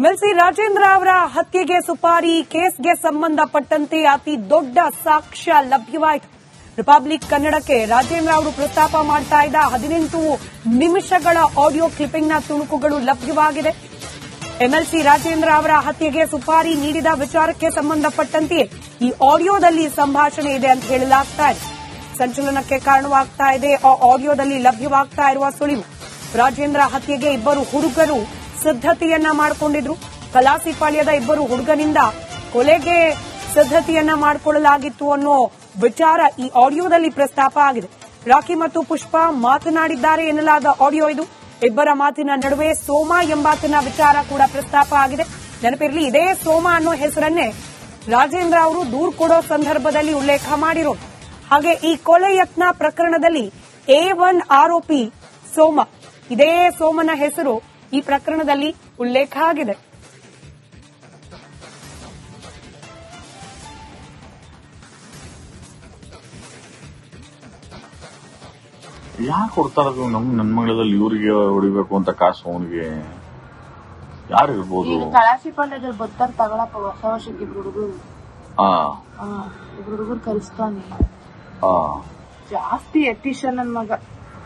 ಮೆಲ್ಸಿ ರಾಜೇಂದ್ರ ಅವರ ಹತ್ಯೆಗೆ ಸುಪಾರಿ ಕೇಸ್ಗೆ ಸಂಬಂಧಪಟ್ಟಂತೆ ಅತಿ ದೊಡ್ಡ ಸಾಕ್ಷ್ಯ ಲಭ್ಯವಾಯಿತು. ರಿಪಬ್ಲಿಕ್ ಕನ್ನಡಕ್ಕೆ ರಾಜೇಂದ್ರ ಅವರು ಪ್ರಸ್ತಾಪ ಮಾಡ್ತಾ ಇದ್ದ 18 ನಿಮಿಷಗಳ ಆಡಿಯೋ ಕ್ಲಿಪ್ಪಿಂಗ್ನ ತುಣುಕುಗಳು ಲಭ್ಯವಾಗಿದೆ. ಎಂಎಲ್ಸಿ ರಾಜೇಂದ್ರ ಅವರ ಹತ್ಯೆಗೆ ಸುಪಾರಿ ನೀಡಿದ ವಿಚಾರಕ್ಕೆ ಸಂಬಂಧಪಟ್ಟಂತೆ ಈ ಆಡಿಯೋದಲ್ಲಿ ಸಂಭಾಷಣೆ ಇದೆ ಅಂತ ಹೇಳಲಾಗ್ತಾ ಇದೆ. ಸಂಚಲನಕ್ಕೆ ಕಾರಣವಾಗ್ತಾ ಇದೆ ಆ ಆಡಿಯೋದಲ್ಲಿ ಲಭ್ಯವಾಗ್ತಾ ಇರುವ ಸುಳಿವು. ರಾಜೇಂದ್ರ ಹತ್ಯೆಗೆ ಇಬ್ಬರು ಹುಡುಗರು ಸಿದ್ಧತೆಯನ್ನ ಮಾಡಿಕೊಂಡಿದ್ರು. ಕಲಾಸಿಪಾಳ್ಯದ ಇಬ್ಬರು ಹುಡುಗನಿಂದ ಕೊಲೆಗೆ ಸಿದ್ಧತೆಯನ್ನ ಮಾಡಿಕೊಳ್ಳಲಾಗಿತ್ತು ಅನ್ನೋ ವಿಚಾರ ಈ ಆಡಿಯೋದಲ್ಲಿ ಪ್ರಸ್ತಾಪ ಆಗಿದೆ. ರಾಕಿ ಮತ್ತು ಪುಷ್ಪ ಮಾತನಾಡಿದ್ದಾರೆ ಎನ್ನಲಾದ ಆಡಿಯೋ ಇದು. ಇಬ್ಬರ ಮಾತಿನ ನಡುವೆ ಸೋಮ ಎಂಬಾತನ ವಿಚಾರ ಕೂಡ ಪ್ರಸ್ತಾಪ ಆಗಿದೆ. ನೆನಪಿರಲಿ, ಇದೇ ಸೋಮ ಅನ್ನೋ ಹೆಸರನ್ನೇ ರಾಜೇಂದ್ರ ಅವರು ದೂರು ಕೊಡೋ ಸಂದರ್ಭದಲ್ಲಿ ಉಲ್ಲೇಖ ಮಾಡಿರೋದು. ಹಾಗೆ ಈ ಕೊಲೆ ಯತ್ನ ಪ್ರಕರಣದಲ್ಲಿ A1 ಆರೋಪಿ ಸೋಮ, ಇದೇ ಸೋಮನ ಹೆಸರು ಈ ಪ್ರಕರಣದಲ್ಲಿ ಉಲ್ಲೇಖ ಆಗಿದೆ. ಯಾಕೆ ಕೊಡ್ತಾರದು ನನ್ನ ಮಗಳದಲ್ಲಿ ಇವರಿಗೆ ಹೊಡಿಬೇಕು ಅಂತ ಕಾಸು ಅವನಿಗೆ? ಯಾರು ಇರ್ಬೋದು? ಕಳಾಸಿಪಾಳ್ಯದಲ್ಲಿ ಬರ್ತಾರ ತಗೊಳಪ್ಪ ಹೊಸ ವರ್ಷಕ್ಕೆ ಇಬ್ರು ಹುಡುಗರು. ಇಬ್ರು ಹುಡುಗರು ಕಲಿಸ್ತಾನೆ. ಜಾಸ್ತಿ ಎತ್ತಿಷನ್ ನನ್ ಮಗ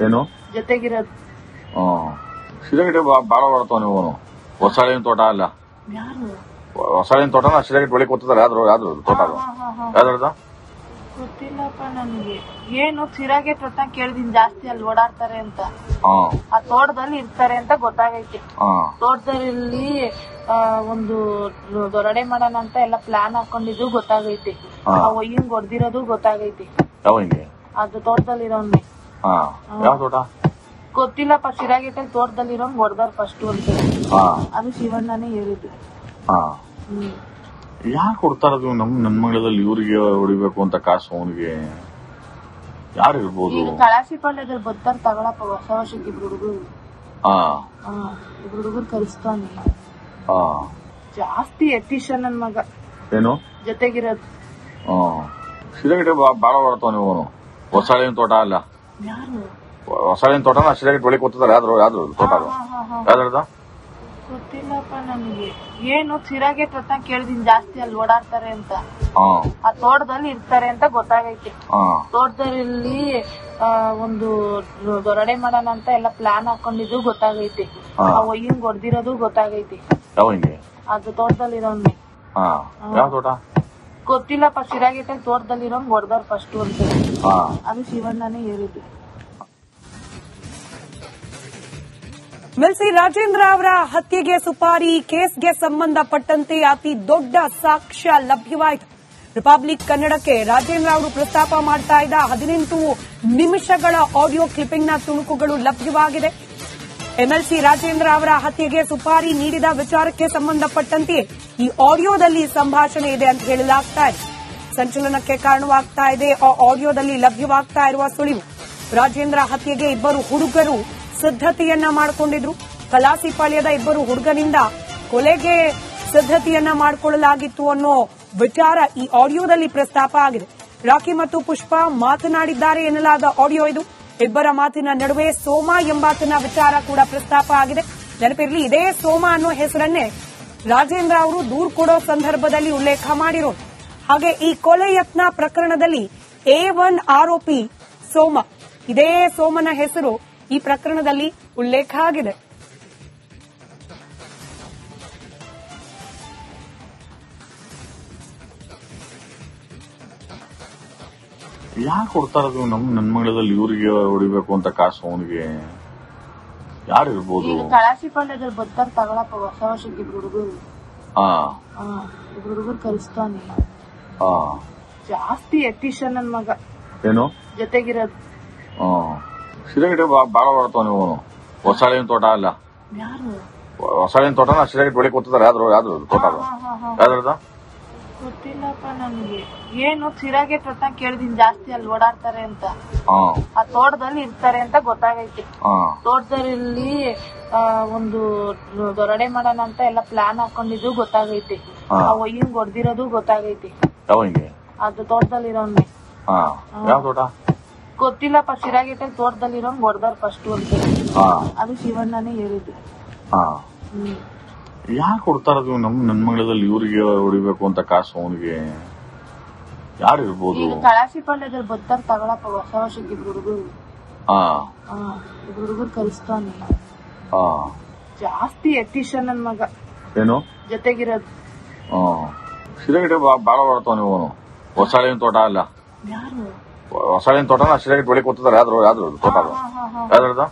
ಏನು ಜೊತೆಗಿರೋದು. ಸಿರಗಟ್ಟೆ ಬಾಳ ಹೊರತಾವ ನೀವು. ಹೊಸಾಳಿನ ತೋಟ ಅಲ್ಲ, ಯಾರು ಹೊಸಾಳಿನ ತೋಟನ ಸಿರಗಟ್ಟೆ ಬೆಳಿಗ್ಗೆ ಕೂತಾರೆ. ಯಾವ್ದು ತೋಟ ಯಾವ್ದು ಗೊತ್ತಿಲ್ಲಪ್ಪ ನನ್ಗೆ. ಏನು ಸಿರಾಗೆ ತೋಟ ಕೇಳಿದೀನಿ, ಜಾಸ್ತಿ ಅಲ್ಲಿ ಓಡಾಡ್ತಾರೆ ಅಂತ. ಆ ತೋಟದಲ್ಲಿ ಇರ್ತಾರೆ ಅಂತ ಗೊತ್ತಾಗೈತಿ. ತೋಟದಲ್ಲಿ ಒಂದು ದೊರಡೆ ಮಾಡೋಣ ಅಂತ ಎಲ್ಲ ಪ್ಲಾನ್ ಹಾಕೊಂಡಿದ್ದು ಗೊತ್ತಾಗೈತಿ. ಹಿಂಗ್ ಹೊಡ್ದಿರೋದು ಗೊತ್ತಾಗೈತಿ. ಅದು ತೋಟದಲ್ಲಿರೋನ್ನೇ ಯಾವ ತೋಟ ಗೊತ್ತಿಲ್ಲಪ್ಪ. ಸಿರಾಗೆಟ್ಟೆ ತೋಟದಲ್ಲಿರೋ ಹೊಡ್ದಾರ ಫಸ್ಟ್ ಅಂತ. ಅದು ಶಿವಣ್ಣನೇ ಹೇಳಿದ್ದು. ಯಾಕೆ ಕೊಡ್ತಾರದು ನನ್ನ ಮಗಳದಲ್ಲಿ ಇವರಿಗೆ ಹೊಡಿಬೇಕು ಅಂತ ಕಾಸು ಅವನಿಗೆ? ಯಾರು ಇರ್ಬೋದು? ಕಳಾಸಿಪಾಳ್ಯದಲ್ಲಿ ಬರ್ತಾರ ತಗೊಳಪ್ಪ ಹೊಸ ವರ್ಷಕ್ಕೆ ಇಬ್ರು ಹುಡುಗರು. ಇಬ್ರು ಹುಡುಗರು ಕಲಿಸ್ತಾನೆ. ಜಾಸ್ತಿ ಎತ್ತಿಷನ್ ನನ್ ಮಗ ಏನು ಜೊತೆಗಿರೋದು. ಸಿರಗಟ್ಟೆ ಬಾಳ ಹೊರತಾವ ನೀವು. ಹೊಸಾಳಿನ ತೋಟ ಅಲ್ಲ, ಯಾರು ಹೊಸಾಳಿನ ತೋಟನ ಸಿರಗಟ್ಟೆ ಬೆಳಿಗ್ಗೆ ಕೂತಾರೆ. ಯಾವ್ದು ತೋಟ ಯಾವ್ದು ಗೊತ್ತಿಲ್ಲಪ್ಪ ನನ್ಗೆ. ಏನು ಸಿರಾಗೆ ತೋಟ ಕೇಳಿದೀನಿ, ಜಾಸ್ತಿ ಅಲ್ಲಿ ಓಡಾಡ್ತಾರೆ ಅಂತ. ಆ ತೋಟದಲ್ಲಿ ಇರ್ತಾರೆ ಅಂತ ಗೊತ್ತಾಗೈತಿ. ತೋಟದಲ್ಲಿ ಒಂದು ದೊರಡೆ ಮಾಡೋಣ ಅಂತ ಎಲ್ಲ ಪ್ಲಾನ್ ಹಾಕೊಂಡಿದ್ದು ಗೊತ್ತಾಗೈತಿ. ಹಿಂಗ್ ಹೊಡ್ದಿರೋದು ಗೊತ್ತಾಗೈತಿ. ಅದು ತೋಟದಲ್ಲಿರೋನ್ನೇ. ಯಾವ ತೋಟ ಗೊತ್ತಿಲ್ಲಪ್ಪ. ಸಿರಾಗೆಟ್ಟೆ ತೋಟದಲ್ಲಿರೋ ಹೊಡ್ದಾರ ಫಸ್ಟ್ ಅಂತ. ಅದು ಶಿವಣ್ಣನೇ ಹೇಳಿದ್ದು. ಮೆಲ್ಸಿ ರಾಜೇಂದ್ರ ಅವರ ಹತ್ಯೆಗೆ ಸುಪಾರಿ ಕೇಸ್ಗೆ ಸಂಬಂಧಪಟ್ಟಂತೆ ಅತಿ ದೊಡ್ಡ ಸಾಕ್ಷ್ಯ ಲಭ್ಯವಾಯಿತು. ರಿಪಬ್ಲಿಕ್ ಕನ್ನಡಕ್ಕೆ ರಾಜೇಂದ್ರ ಅವರು ಪ್ರಸ್ತಾಪ ಮಾಡ್ತಾ ಇದ್ದ 18 ನಿಮಿಷಗಳ ಆಡಿಯೋ ಕ್ಲಿಪ್ಪಿಂಗ್ನ ತುಣುಕುಗಳು ಲಭ್ಯವಾಗಿದೆ. ಎಂಎಲ್ಸಿ ರಾಜೇಂದ್ರ ಅವರ ಹತ್ಯೆಗೆ ಸುಪಾರಿ ನೀಡಿದ ವಿಚಾರಕ್ಕೆ ಸಂಬಂಧಪಟ್ಟಂತೆ ಈ ಆಡಿಯೋದಲ್ಲಿ ಸಂಭಾಷಣೆ ಇದೆ ಅಂತ ಹೇಳಲಾಗ್ತಾ ಇದೆ. ಸಂಚಲನಕ್ಕೆ ಕಾರಣವಾಗ್ತಾ ಇದೆ ಆ ಆಡಿಯೋದಲ್ಲಿ ಲಭ್ಯವಾಗ್ತಾ ಇರುವ ಸುಳಿವು. ರಾಜೇಂದ್ರ ಹತ್ಯೆಗೆ ಇಬ್ಬರು ಹುಡುಗರು ಸಿದ್ಧತೆಯನ್ನ ಮಾಡಿಕೊಂಡಿದ್ರು. ಕಲಾಸಿಪಾಳ್ಯದ ಇಬ್ಬರು ಹುಡುಗನಿಂದ ಕೊಲೆಗೆ ಸಿದ್ಧತೆಯನ್ನ ಮಾಡಿಕೊಳ್ಳಲಾಗಿತ್ತು ಅನ್ನೋ ವಿಚಾರ ಈ ಆಡಿಯೋದಲ್ಲಿ ಪ್ರಸ್ತಾಪ ಆಗಿದೆ. ರಾಕಿ ಮತ್ತು ಪುಷ್ಪ ಮಾತನಾಡಿದ್ದಾರೆ ಎನ್ನಲಾದ ಆಡಿಯೋ ಇದು. ಇಬ್ಬರ ಮಾತಿನ ನಡುವೆ ಸೋಮ ಎಂಬಾತನ ವಿಚಾರ ಕೂಡ ಪ್ರಸ್ತಾಪ ಆಗಿದೆ. ನೆನಪಿರಲಿ, ಇದೇ ಸೋಮ ಅನ್ನೋ ಹೆಸರನ್ನೇ ರಾಜೇಂದ್ರ ಅವರು ದೂರು ಕೊಡೋ ಸಂದರ್ಭದಲ್ಲಿ ಉಲ್ಲೇಖ ಮಾಡಿರೋದು. ಹಾಗೆ ಈ ಕೊಲೆ ಯತ್ನ ಪ್ರಕರಣದಲ್ಲಿ A1 ಆರೋಪಿ ಸೋಮ, ಇದೇ ಸೋಮನ ಹೆಸರು ಈ ಪ್ರಕರಣದಲ್ಲಿ ಉಲ್ಲೇಖ ಆಗಿದೆ. ಯಾಕೆ ಕೊಡ್ತಾರದು ನನ್ನ ಮಗಳದಲ್ಲಿ ಇವರಿಗೆ ಹೊಡಿಬೇಕು ಅಂತ ಕಾಸು ಅವನಿಗೆ? ಯಾರು ಇರ್ಬೋದು? ಕಳಾಸಿಪಾಳ್ಯದಲ್ಲಿ ಬರ್ತಾರ ತಗೊಳಪ್ಪ ಹೊಸ ವರ್ಷಕ್ಕೆ ಇಬ್ರು ಹುಡುಗರು. ಇಬ್ರು ಹುಡುಗರು ಕಲಿಸ್ತಾನೆ. ಜಾಸ್ತಿ ಎತ್ತಿಷನ್ ನನ್ ಮಗ ಏನು ಜೊತೆಗಿರೋದು. ಸಿರಗಟ್ಟೆ ಬಾಳ ಹೊರತಾವ ನೀವು. ಹೊಸಾಳಿನ ತೋಟ ಅಲ್ಲ, ಯಾರು ಹೊಸಾಳಿನ ತೋಟನ ಸಿರಗಟ್ಟೆ ಬೆಳಿಗ್ಗೆ ಕೂತಾರೆ. ಯಾವ್ದು ತೋಟ ಯಾವ್ದು ಗೊತ್ತಿಲ್ಲಪ್ಪ ನನ್ಗೆ. ಏನು ಸಿರಾಗೆ ತೋಟ ಕೇಳಿದೀನಿ, ಜಾಸ್ತಿ ಅಲ್ಲಿ ಓಡಾಡ್ತಾರೆ ಅಂತ. ಆ ತೋಟದಲ್ಲಿ ಇರ್ತಾರೆ ಅಂತ ಗೊತ್ತಾಗೈತಿ. ತೋಟದಲ್ಲಿ ಒಂದು ದೊರಡೆ ಮಾಡೋಣ ಅಂತ ಎಲ್ಲ ಪ್ಲಾನ್ ಹಾಕೊಂಡಿದ್ದು ಗೊತ್ತಾಗೈತಿ. ಹಿಂಗ್ ಹೊಡ್ದಿರೋದು ಗೊತ್ತಾಗೈತಿ. ಅದು ತೋಟದಲ್ಲಿರೋನ್ನೇ. ಯಾವ ತೋಟ ಗೊತ್ತಿಲ್ಲಪ್ಪ. ಸಿರಾಗೆಟ್ಟೆ ತೋಟದಲ್ಲಿರೋ ಹೊಡ್ದಾರ ಫಸ್ಟ್ ಅಂತ. ಅದು ಶಿವಣ್ಣನೇ ಹೇಳಿದ್ದು. ಯಾಕೆ ಕೊಡ್ತಾ ಇರೋದು ನನ್ನ ಮಂಗಳದಲ್ಲಿ ಇವ್ರಿಗೆ ಹೊಡಿಬೇಕು ಅಂತ ಕಾಸು ಅವನಿಗೆ? ಯಾರು ಇರ್ಬೋದು? ಈಗ ಕಳಾಸಿ ಪಾಳ್ಯದಲ್ಲಿ ಬರ್ತಾರ ತಗೊಳಪ್ಪ ಹೊಸ ವರ್ಷಕ್ಕೆ ಇಬ್ರು ಹುಡುಗರು. ಇಬ್ರು ಹುಡುಗರು ಕಲಿಸ್ತಾನೆ. ಜಾಸ್ತಿ ಎತ್ತಿಷನ್ ನನ್ ಮಗ. ಏನು ಜೊತೆಗಿರೋದು? ಸಿರಗಡೆ ಬಾಳ ಬರ್ತಾವ ನೀವು. ಹೊಸಾಳಿನ ತೋಟ ಅಲ್ಲ? ಯಾರು ಹೊಸಾಳಿನ ತೋಟನ ಸಿರಗಡೆ ಹೊಳಿ ಕೂತಾರೆ. ಯಾವ್ದು ತೋಟ? ಯಾವ್ದು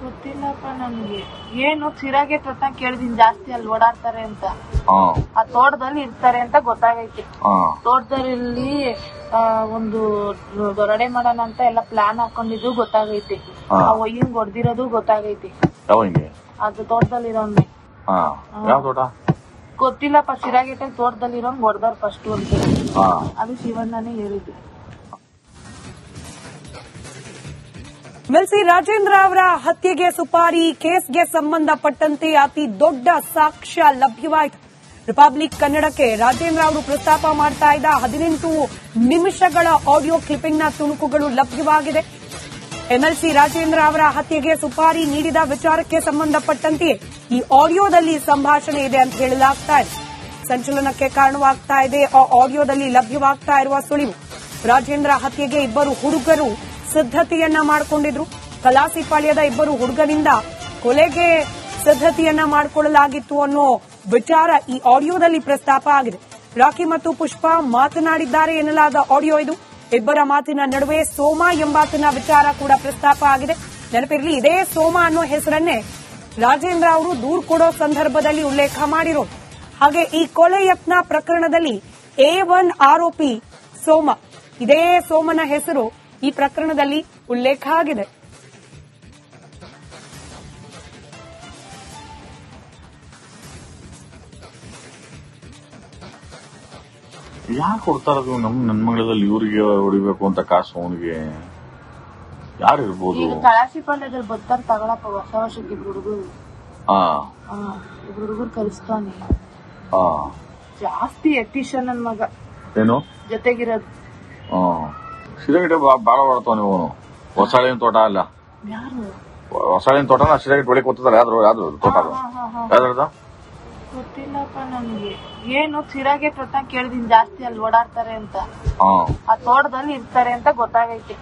ಗೊತ್ತಿಲ್ಲಪ್ಪ ನನ್ಗೆ. ಏನು ಸಿರಾಗೆ ತೋಟ ಕೇಳಿದೀನಿ ಜಾಸ್ತಿ ಅಲ್ಲಿ ಓಡಾಡ್ತಾರೆ ಅಂತ. ಆ ತೋಟದಲ್ಲಿ ಇರ್ತಾರೆ ಅಂತ ಗೊತ್ತಾಗೈತಿ. ತೋಟದಲ್ಲಿ ಒಂದು ದೊರಡೆ ಮಾಡೋಣ ಅಂತ ಎಲ್ಲ ಪ್ಲಾನ್ ಹಾಕೊಂಡಿದ್ದು ಗೊತ್ತಾಗೈತಿ. ಆ ಒಯ್ಯಿಂಗ್ ಹೊಡ್ದಿರೋದು ಗೊತ್ತಾಗೈತಿ. ಅದು ತೋಟದಲ್ಲಿರೋನ್ನೆ. ಯಾವ ತೋಟ ಗೊತ್ತಿಲ್ಲಪ್ಪ. ಸಿರಾಗೇಟಲ್ಲಿ ತೋಟದಲ್ಲಿರೋಂಗ್ ಹೊಡ್ದಾರ ಫಸ್ಟ್ ಅಂತ. ಅದು ಶಿವಣ್ಣನೇ ಹೇಳಿದ್ದು. ಮೆಲ್ಸಿ ರಾಜೇಂದ್ರ ಅವರ ಹತ್ಯೆಗೆ ಸುಪಾರಿ ಕೇಸ್ಗೆ ಸಂಬಂಧಪಟ್ಟಂತೆ ಅತಿ ದೊಡ್ಡ ಸಾಕ್ಷ್ಯ ಲಭ್ಯವಾಯಿತು. ರಿಪಬ್ಲಿಕ್ ಕನ್ನಡಕ್ಕೆ ರಾಜೇಂದ್ರ ಅವರು ಪ್ರಸ್ತಾಪ ಮಾಡ್ತಾ ಇದ್ದ 18 ನಿಮಿಷಗಳ ಆಡಿಯೋ ಕ್ಲಿಪ್ಪಿಂಗ್ನ ತುಣುಕುಗಳು ಲಭ್ಯವಾಗಿದೆ. ಎಂಎಲ್ಸಿ ರಾಜೇಂದ್ರ ಅವರ ಹತ್ಯೆಗೆ ಸುಪಾರಿ ನೀಡಿದ ವಿಚಾರಕ್ಕೆ ಸಂಬಂಧಪಟ್ಟಂತೆ ಈ ಆಡಿಯೋದಲ್ಲಿ ಸಂಭಾಷಣೆ ಇದೆ ಅಂತ ಹೇಳಲಾಗ್ತಾ ಇದೆ. ಸಂಚಲನಕ್ಕೆ ಕಾರಣವಾಗ್ತಾ ಇದೆ ಆ ಆಡಿಯೋದಲ್ಲಿ ಲಭ್ಯವಾಗ್ತಾ ಇರುವ ಸುಳಿವು. ರಾಜೇಂದ್ರ ಹತ್ಯೆಗೆ ಇಬ್ಬರು ಹುಡುಗರು ಸಿದ್ಧತೆಯನ್ನ ಮಾಡಿಕೊಂಡಿದ್ರು. ಕಲಾಸಿಪಾಳ್ಯದ ಇಬ್ಬರು ಹುಡುಗನಿಂದ ಕೊಲೆಗೆ ಸಿದ್ಧತೆಯನ್ನ ಮಾಡಿಕೊಳ್ಳಲಾಗಿತ್ತು ಅನ್ನೋ ವಿಚಾರ ಈ ಆಡಿಯೋದಲ್ಲಿ ಪ್ರಸ್ತಾಪ ಆಗಿದೆ. ರಾಕಿ ಮತ್ತು ಪುಷ್ಪ ಮಾತನಾಡಿದ್ದಾರೆ ಎನ್ನಲಾದ ಆಡಿಯೋ ಇದು. ಇಬ್ಬರ ಮಾತಿನ ನಡುವೆ ಸೋಮ ಎಂಬಾತನ ವಿಚಾರ ಕೂಡ ಪ್ರಸ್ತಾಪ ಆಗಿದೆ. ನೆನಪಿರಲಿ, ಇದೇ ಸೋಮ ಅನ್ನೋ ಹೆಸರನ್ನೇ ರಾಜೇಂದ್ರ ಅವರು ದೂರು ಕೊಡೋ ಸಂದರ್ಭದಲ್ಲಿ ಉಲ್ಲೇಖ ಮಾಡಿರೋದು. ಹಾಗೆ ಈ ಕೊಲೆ ಯತ್ನ ಪ್ರಕರಣದಲ್ಲಿ A1 ಆರೋಪಿ ಸೋಮ, ಇದೇ ಸೋಮನ ಹೆಸರು ಈ ಪ್ರಕರಣದಲ್ಲಿ ಉಲ್ಲೇಖ ಆಗಿದೆ. ಯಾಕೆ ಕೊಡ್ತಾ ಇರೋದು ನನ್ನ ಮಂಗಳದಲ್ಲಿ ಇವ್ರಿಗೆ ಹೊಡಿಬೇಕು ಅಂತ ಕಾಸು ಅವನಿಗೆ? ಯಾರು ಇರ್ಬೋದು? ಈಗ ಕಳಾಸಿ ಪಾಳ್ಯದಲ್ಲಿ ಬರ್ತಾರ ತಗೊಳಪ್ಪ ಹೊಸ ವರ್ಷಕ್ಕೆ ಇಬ್ರು ಹುಡುಗರು. ಇಬ್ರು ಹುಡುಗರು ಕಲಿಸ್ತಾನೆ. ಜಾಸ್ತಿ ಎತ್ತಿಷನ್ ನನ್ ಮಗ. ಏನು ಜೊತೆಗಿರೋದು? ಸಿರಗಡೆ ಬಾಳ ಬರ್ತಾವ ನೀವು. ಹೊಸಾಳಿನ ತೋಟ ಅಲ್ಲ? ಯಾರು ಹೊಸಾಳಿನ ತೋಟನ ಸಿರಗಡೆ ಹೊಳಿ ಕೂತಾರೆ. ಯಾವ್ದು ತೋಟ? ಯಾವ್ದು ಗೊತ್ತಿಲ್ಲಪ್ಪ ನನ್ಗೆ. ಏನು ಸಿರಾಗೆ ತೋಟ ಕೇಳಿದೀನಿ ಜಾಸ್ತಿ ಅಲ್ಲಿ ಓಡಾಡ್ತಾರೆ ಅಂತ. ಆ ತೋಟದಲ್ಲಿ ಇರ್ತಾರೆ ಅಂತ ಗೊತ್ತಾಗೈತಿ.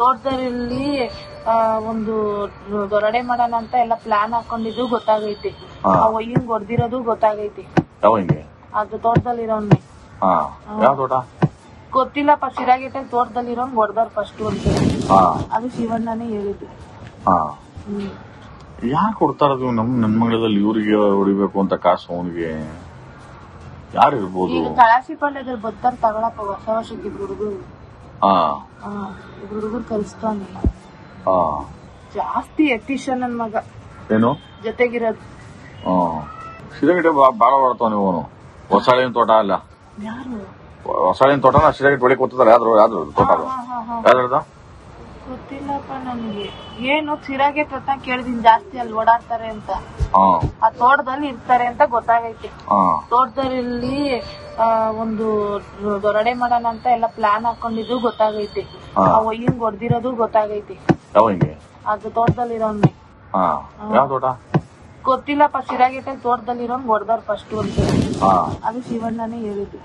ತೋಟದಲ್ಲಿ ಒಂದು ದೊರಡೆ ಮಾಡೋಣ ಅಂತ ಎಲ್ಲ ಪ್ಲಾನ್ ಹಾಕೊಂಡಿದ್ದು ಗೊತ್ತಾಗೈತಿ. ಆ ಒಯ್ಯಿಂಗ್ ಹೊಡ್ದಿರೋದು ಗೊತ್ತಾಗೈತಿ. ಅದು ತೋಟದಲ್ಲಿರೋನ್ನೆ. ಯಾವ ತೋಟ? ಗೊತ್ತಿಲ್ಲಪ್ಪ. ಸಿರಾಗೇಟಲ್ಲಿ ತೋಟದಲ್ಲಿರೋಂಗ್ ಹೊಡ್ದಾರ ಫಸ್ಟ್ ಅಂತ. ಅದು ಶಿವಣ್ಣನೇ ಹೇಳಿದ್ದು. ಯಾಕೆ ಕೊಡ್ತಾ ಇರೋದು ನನ್ನ ಮಂಗಳದಲ್ಲಿ ಇವ್ರಿಗೆ ಹೊಡಿಬೇಕು ಅಂತ ಕಾಸು ಅವನಿಗೆ? ಯಾರು ಇರ್ಬೋದು? ಈಗ ಕಳಾಸಿ ಪಾಳ್ಯದಲ್ಲಿ ಬರ್ತಾರ ತಗೊಳಪ್ಪ ಹೊಸ ವರ್ಷಕ್ಕೆ ಇಬ್ರು ಹುಡುಗರು. ಇಬ್ರು ಹುಡುಗರು ಕಲಿಸ್ತಾನೆ. ಜಾಸ್ತಿ ಎತ್ತಿಷನ್ ನನ್ ಮಗ. ಏನು ಜೊತೆಗಿರೋದು? ಸಿರಗಡೆ ಬಾಳ ಬರ್ತಾವ ನೀವು. ಹೊಸಾಳಿನ ತೋಟ ಅಲ್ಲ? ಯಾರು ಹೊಸಾಳಿನ ತೋಟನ ಸಿರಗಡೆ ಹೊಳಿ ಕೂತಾರೆ. ಯಾವ್ದು ತೋಟ? ಯಾವ್ದು ಗೊತ್ತಿಲ್ಲಪ್ಪ ನನ್ಗೆ. ಏನು ಸಿರಾಗೆ ತೋಟ ಕೇಳಿದೀನಿ ಜಾಸ್ತಿ ಅಲ್ಲಿ ಓಡಾಡ್ತಾರೆ ಅಂತ. ಆ ತೋಟದಲ್ಲಿ ಇರ್ತಾರೆ ಅಂತ ಗೊತ್ತಾಗೈತಿ. ತೋಟದಲ್ಲಿ ಒಂದು ದೊರಡೆ ಮಾಡೋಣ ಅಂತ ಎಲ್ಲ ಪ್ಲಾನ್ ಹಾಕೊಂಡಿದ್ದು ಗೊತ್ತಾಗೈತಿ. ಆ ಒಯ್ಯಿಂಗ್ ಹೊಡ್ದಿರೋದು ಗೊತ್ತಾಗೈತಿ. ಅದು ತೋಟದಲ್ಲಿರೋನ್ನೆ. ಯಾವ ತೋಟ? ಗೊತ್ತಿಲ್ಲಪ್ಪ. ಸಿರಾಗೇಟಲ್ಲಿ ತೋಟದಲ್ಲಿರೋಂಗ್ ಹೊಡ್ದಾರ ಫಸ್ಟ್ ಅಂತ. ಅದು ಶಿವಣ್ಣನೇ ಹೇಳಿದ್ದು.